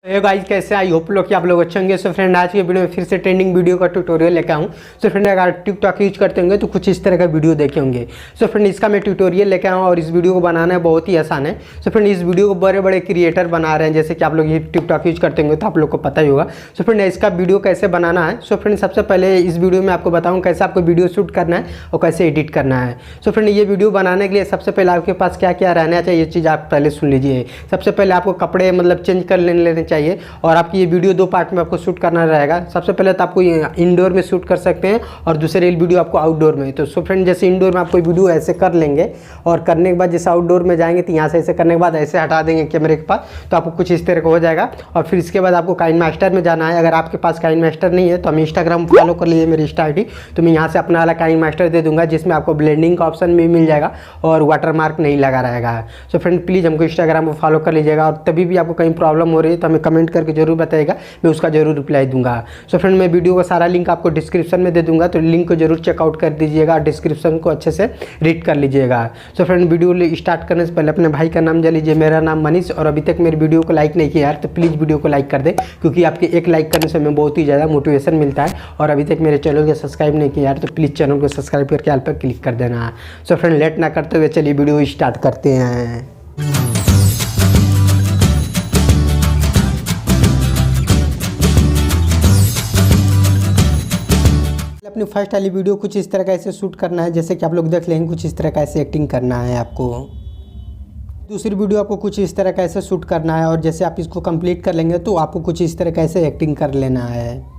Hey guys, कैसे I hope लोग कि आप लोग अच्छे होंगे। सो फ्रेंड, आज के वीडियो में फिर से ट्रेंडिंग वीडियो का ट्यूटोरियल लेकर आऊँ। सो फ्रेंड, अगर टिकटॉक यूज करते होंगे तो कुछ इस तरह का वीडियो देखे होंगे। सो फ्रेंड, इसका मैं ट्यूटोरियल लेकर आऊँ और इस वीडियो को बनाना है बहुत ही आसान है। सो फ्रेंड, इस वीडियो को बड़े बड़े क्रिएटर बना रहे हैं, जैसे कि आप लोग ये टिकटॉक यूज करते होंगे तो आप लोग को पता ही होगा। सो फ्रेंड, इसका वीडियो कैसे बनाना है। सो फ्रेंड, सबसे पहले इस वीडियो में आपको बताऊँ कैसे आपको वीडियो शूट करना है और कैसे एडिट करना है। सो फ्रेंड, ये वीडियो बनाने के लिए सबसे पहले आपके पास क्या क्या रहना चाहिए, ये चीज़ आप पहले सुन लीजिए। सबसे पहले आपको कपड़े मतलब चेंज कर लेने चाहिए और आपकी ये वीडियो दो पार्ट में आपको शूट करना रहेगा। सबसे पहले तो आपको इंडोर में शूट कर सकते हैं और दूसरे वीडियो आपको आउटडोर में। तो सो फ्रेंड, जैसे इंडोर में आपको वीडियो ऐसे कर लेंगे और करने के बाद जैसे आउटडोर में जाएंगे तो यहाँ से ऐसे करने के बाद ऐसे हटा देंगे कैमरे के पास, तो आपको कुछ इस तरह का हो जाएगा। और फिर इसके बाद आपको काइनमास्टर में जाना है। अगर आपके पास काइनमास्टर नहीं है तो हम इंस्टाग्राम फॉलो कर लीजिए मेरी इंस्टा ID, तो मैं यहाँ से अपना वाला काइनमास्टर दे दूँगा, जिसमें आपको ब्लेंडिंग का ऑप्शन भी मिल जाएगा और वाटरमार्क नहीं लगा रहेगा। सो फ्रेंड, प्लीज़ हमको इंस्टाग्राम पर फॉलो कर लीजिएगा और तभी भी आपको कहीं प्रॉब्लम हो रही है तो हमें कमेंट करके जरूर बताइएगा, मैं उसका जरूर रिप्लाई दूंगा। सो फ्रेंड, मैं वीडियो का सारा लिंक आपको डिस्क्रिप्शन में दे दूंगा, तो लिंक को जरूर चेकआउट कर दीजिएगा और डिस्क्रिप्शन को अच्छे से रीड कर लीजिएगा। सो फ्रेंड, वीडियो स्टार्ट करने से पहले अपने भाई का नाम जान लीजिए। मेरा नाम मनीष, और अभी तक मेरी वीडियो को लाइक नहीं किया यार तो प्लीज़ वीडियो को लाइक कर दे, क्योंकि आपके एक लाइक करने से हमें बहुत ही ज़्यादा मोटिवेशन मिलता है। और अभी तक मेरे चैनल को सब्सक्राइब नहीं किया यार तो प्लीज़ चैनल को सब्सक्राइब करके ऑल पर क्लिक कर देना। सो फ्रेंड, लेट ना करते हुए चलिए वीडियो स्टार्ट करते हैं। अपनी फर्स्ट वाली वीडियो कुछ इस तरह का ऐसे शूट करना है, जैसे कि आप लोग देख लेंगे। कुछ इस तरह का ऐसे एक्टिंग करना है आपको। दूसरी वीडियो आपको कुछ इस तरह का ऐसे शूट करना है और जैसे आप इसको कंप्लीट कर लेंगे तो आपको कुछ इस तरह का ऐसे एक्टिंग कर लेना है।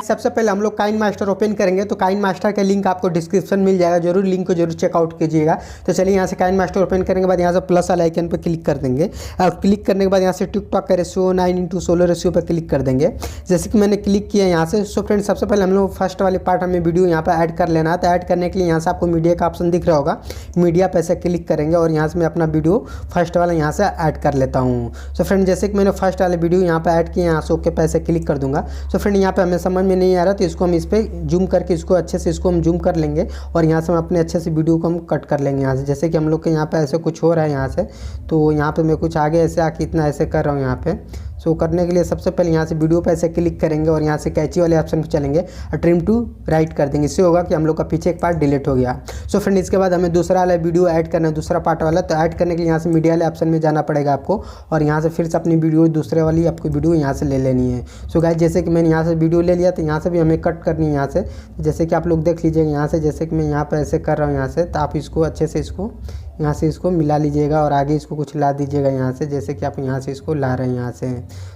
सबसे पहले हम लोग काइनमास्टर ओपन करेंगे, तो काइनमास्टर का लिंक आपको डिस्क्रिप्शन मिल जाएगा, जरूर लिंक को जरूर चेकआउट कीजिएगा। तो चलिए यहाँ से काइनमास्टर ओपन करने के बाद यहाँ से प्लस वाला आइकन पर क्लिक कर देंगे और क्लिक करने के बाद यहाँ से टिकटॉक का रेशियो 9:16 रेशियो पर क्लिक कर देंगे, जैसे कि मैंने क्लिक किया यहाँ से। सो फ्रेंड, सबसे पहले हम लोग फर्स्ट वाले पार्ट हमें वीडियो यहाँ पर ऐड कर लेना है। तो ऐड करने के लिए यहाँ से आपको मीडिया का ऑप्शन दिख रहा होगा, मीडिया पर ऐसे क्लिक करेंगे और यहाँ से मैं अपना वीडियो फर्स्ट वाला यहाँ से ऐड कर लेता हूँ। सो फ्रेंड, जैसे कि मैंने फर्स्ट वाले वीडियो यहाँ पर ऐड किया, यहाँ से ओके पैसे क्लिक कर दूँगा। सो फ्रेंड, यहाँ पर हमें समझ में नहीं आ रहा तो इसको हम इस पर जूम करके इसको अच्छे से इसको हम जूम कर लेंगे और यहाँ से हम अपने अच्छे से वीडियो को हम कट कर लेंगे यहाँ से। जैसे कि हम लोग के यहाँ पे ऐसे कुछ हो रहा है यहाँ से, तो यहाँ पे मैं कुछ आगे ऐसे आके इतना ऐसे कर रहा हूँ यहाँ पे। सो करने के लिए सबसे पहले यहाँ से वीडियो पे ऐसे क्लिक करेंगे और यहाँ से कैची वाले ऑप्शन पे चलेंगे और ट्रिम टू राइट कर देंगे। इससे होगा कि हम लोग का पीछे एक पार्ट डिलीट हो गया। सो फ्रेंड, इसके बाद हमें दूसरा वाला वीडियो ऐड करना है, दूसरा पार्ट वाला। तो ऐड करने के लिए यहाँ से मीडिया वाले ऑप्शन में जाना पड़ेगा आपको और यहाँ से फिर से अपनी वीडियो दूसरे वाली आपको वीडियो यहाँ से ले लेनी है। सो गाइस, जैसे कि मैंने यहाँ से वीडियो ले लिया तो यहाँ से भी हमें कट करनी है यहाँ से। जैसे कि आप लोग देख लीजिएगा यहाँ से, जैसे कि मैं यहाँ पर ऐसे कर रहा हूँ यहाँ से, तो आप इसको अच्छे से इसको यहाँ से इसको मिला लीजिएगा और आगे इसको कुछ ला दीजिएगा यहाँ से, जैसे कि आप यहाँ से इसको ला रहे हैं यहाँ से।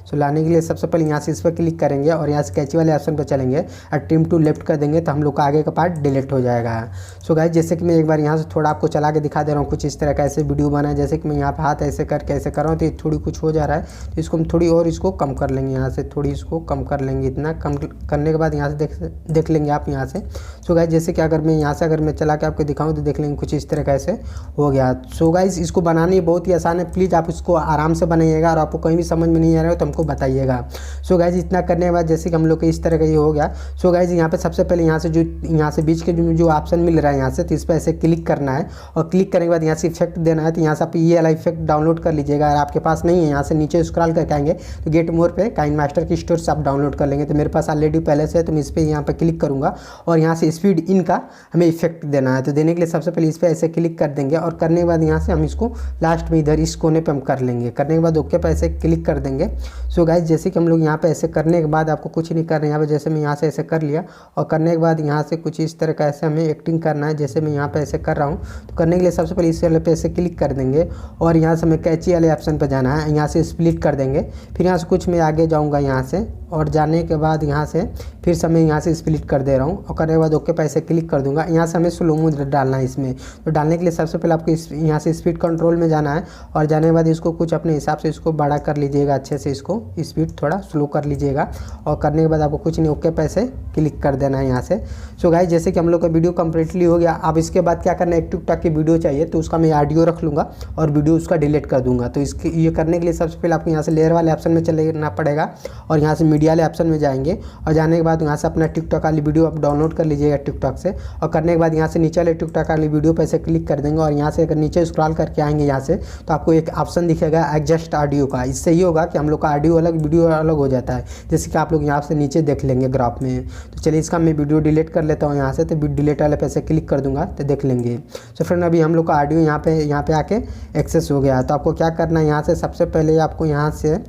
सो लाने के लिए सबसे पहले यहाँ से इस पर क्लिक करेंगे और यहाँ से कैची वाले ऑप्शन पर चलेंगे और ट्रिम टू लेफ्ट कर देंगे, तो हम लोग का आगे का पार्ट डिलीट हो जाएगा। सो गाइस, जैसे कि मैं एक बार यहाँ से थोड़ा आपको चला के दिखा दे रहा हूँ, कुछ इस तरह का ऐसे वीडियो बना है। जैसे कि मैं यहाँ पर हाथ ऐसे करके ऐसे कर रहा हूँ तो ये थोड़ी कुछ हो जा रहा है, तो इसको हम थोड़ी और इसको कम कर लेंगे यहाँ से, थोड़ी इसको कम कर लेंगे। इतना कम करने के बाद यहाँ से देख लेंगे आप यहाँ से। सो गाइस, जैसे कि अगर मैं यहाँ से अगर मैं चला के आपको दिखाऊँ तो देख लेंगे कुछ इस तरह का ऐसे हो गया। सो गाइस, इसको बनानी बहुत ही आसान है, प्लीज़ आप इसको आराम से बनाइएगा और आपको कहीं भी समझ में नहीं आ रहा है तो हमको बताइएगा। सो गाइस, इतना करने के बाद जैसे कि हम लोग के इस तरह का ये हो गया। सो गाइस, यहाँ पे सबसे पहले यहाँ से यहाँ से बीच के जो ऑप्शन मिल रहा है यहाँ से, तो इस पर ऐसे क्लिक करना है और क्लिक करने के बाद यहाँ से इफेक्ट देना है। तो यहाँ से आप ये वाला इफेक्ट डाउनलोड कर लीजिएगा। अगर आपके पास नहीं है, यहाँ से नीचे स्क्रॉल करके आएंगे तो गेट मोर पे काइनमास्टर की स्टोर से आप डाउनलोड कर लेंगे। तो मेरे पास ऑलरेडी पहले से है, तो मैं इस पर यहाँ पर क्लिक करूँगा और यहाँ से स्पीड इन का हमें इफेक्ट देना है। तो देने के लिए सबसे पहले इस पर ऐसे क्लिक कर देंगे और करने के बाद यहाँ से हम इसको लास्ट में इधर इस कोने पे हम कर लेंगे। करने के बाद ओके पे ऐसे क्लिक कर देंगे। सो गाइस, जैसे कि हम लोग यहाँ पे ऐसे करने के बाद आपको कुछ नहीं करना है। यहाँ पे जैसे मैं यहाँ से ऐसे कर लिया और करने के बाद यहाँ से कुछ इस तरह का ऐसे हमें एक्टिंग करना है, जैसे मैं यहाँ पे ऐसे कर रहा हूँ। तो करने के लिए सबसे पहले इस वाले पे ऐसे क्लिक कर देंगे और यहाँ से हमें कैची वाले ऑप्शन पर जाना है, यहाँ से स्प्लिट कर देंगे। फिर यहाँ से कुछ मैं आगे जाऊँगा यहाँ से और जाने के बाद यहाँ से फिर से मैं यहाँ से स्प्लिट कर दे रहा हूँ और करने के बाद ओके पे ऐसे क्लिक कर दूँगा। यहाँ से हमें स्लो मो डालना है इसमें। तो डालने के लिए सबसे पहले आपको यहाँ से स्पीड कंट्रोल में जाना है और जाने के बाद इसको कुछ अपने हिसाब से इसको बड़ा कर लीजिएगा, अच्छे से इसको स्पीड थोड़ा स्लो कर लीजिएगा और करने के बाद आपको कुछ नहीं ओके पे ऐसे क्लिक कर देना है यहाँ से। सो गाइस, जैसे कि हम लोग का वीडियो कम्प्लीटली हो गया। अब इसके बाद क्या करना है, एक टिकटॉक की वीडियो चाहिए तो उसका मैं ऑडियो रख लूँगा और वीडियो उसका डिलीट कर दूँगा। तो इसके ये करने के लिए सबसे पहले आपको यहाँ से लेयर वाले ऑप्शन में चलेना पड़ेगा और यहाँ से मीडिया मीडिया वाले ऑप्शन में जाएंगे और जाने के बाद यहाँ से अपना टिकटॉक वाली वीडियो आप डाउनलोड कर लीजिएगा टिकटॉक से। और करने के बाद यहाँ से नीचे वाले टिकटॉक वाली वीडियो पर ऐसे क्लिक कर देंगे और यहाँ से अगर नीचे स्क्रॉल करके आएंगे यहाँ से तो आपको एक ऑप्शन दिखेगा एडजस्ट ऑडियो का। इससे ये होगा कि हम लोग का ऑडियो अलग वीडियो अलग हो जाता है, जैसे कि आप लोग यहाँ से नीचे देख लेंगे ग्राफ में। तो चलिए इसका मैं वीडियो डिलीट कर लेता हूँ यहाँ से, तो डिलीट वाले पे ऐसे क्लिक कर दूंगा तो देख लेंगे। तो फ्रेंड अभी हम लोग का ऑडियो यहाँ पे आके एक्सेस हो गया है। तो आपको क्या करना है, यहाँ से सबसे पहले आपको यहाँ से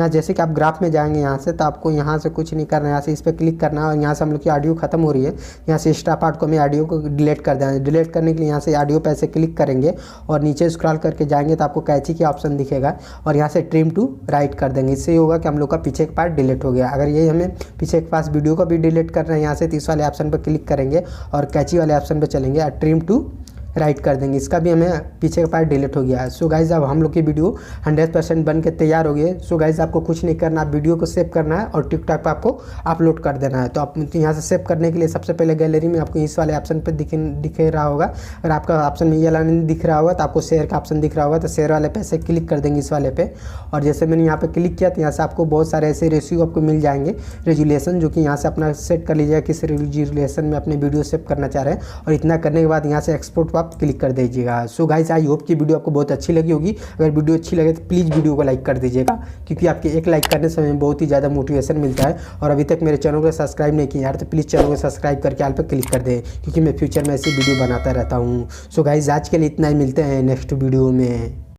जैसे कि आप ग्राफ में जाएंगे यहाँ से, तो आपको यहाँ से कुछ नहीं करना है, यहाँ से इस पर क्लिक करना है और यहाँ से हम लोग की ऑडियो खत्म हो रही है, यहाँ से एक्स्ट्रा पार्ट को हमें ऑडियो को डिलीट कर देना है। डिलीट करने के लिए यहाँ से ऑडियो पे ऐसे क्लिक करेंगे और नीचे स्क्रॉल करके जाएंगे तो आपको कैची की ऑप्शन दिखेगा और यहाँ से ट्रिम टू राइट कर देंगे। इससे ये होगा कि हम लोग का पीछे का पार्ट डिलीट हो गया। अगर ये हमें पीछे के पास वीडियो को भी डिलीट करना है, यहाँ से 30 वाले ऑप्शन पर क्लिक करेंगे और कैची वाले ऑप्शन पर चलेंगे और ट्रिम टू राइट कर देंगे। इसका भी हमें पीछे का पार्ट डिलीट हो गया है। सो गाइज अब हम लोग की वीडियो 100% बन के तैयार हो गई है। सो गाइज आपको कुछ नहीं करना, आप वीडियो को सेव करना है और टिकटॉक पे आपको अपलोड कर देना है। तो आप यहाँ से सेव करने के लिए सबसे पहले गैलरी में आपको इस वाले ऑप्शन पे दिख रहा होगा। अगर आपका ऑप्शन में ये वाला नहीं दिख रहा होगा तो आपको शेयर का ऑप्शन दिख रहा होगा, तो शेयर वाले पे ऐसे क्लिक कर देंगे इस वाले पे। और जैसे मैंने यहाँ पे क्लिक किया तो यहाँ से आपको बहुत सारे ऐसे रेशियो आपको मिल जाएंगे, रेजुलेशन, जो कि यहाँ से अपना सेट कर लीजिएगा किस रेजुलेशन में अपने वीडियो सेव करना चाह रहे हैं। और इतना करने के बाद यहाँ से एक्सपोर्ट पर आप क्लिक कर दीजिए। सो गाइस आई होप कि वीडियो आपको बहुत अच्छी लगी होगी। अगर वीडियो अच्छी लगे तो प्लीज़ वीडियो को लाइक कर दीजिएगा, क्योंकि आपके एक लाइक करने से हमें बहुत ही ज़्यादा मोटिवेशन मिलता है। और अभी तक मेरे चैनल को सब्सक्राइब नहीं किया यार, तो प्लीज़ चैनल को सब्सक्राइब करके आल पर क्लिक कर दें, क्योंकि मैं फ्यूचर में ऐसी वीडियो बनाता रहता हूँ। सो गाइस आज के लिए इतना ही, मिलते हैं नेक्स्ट वीडियो में।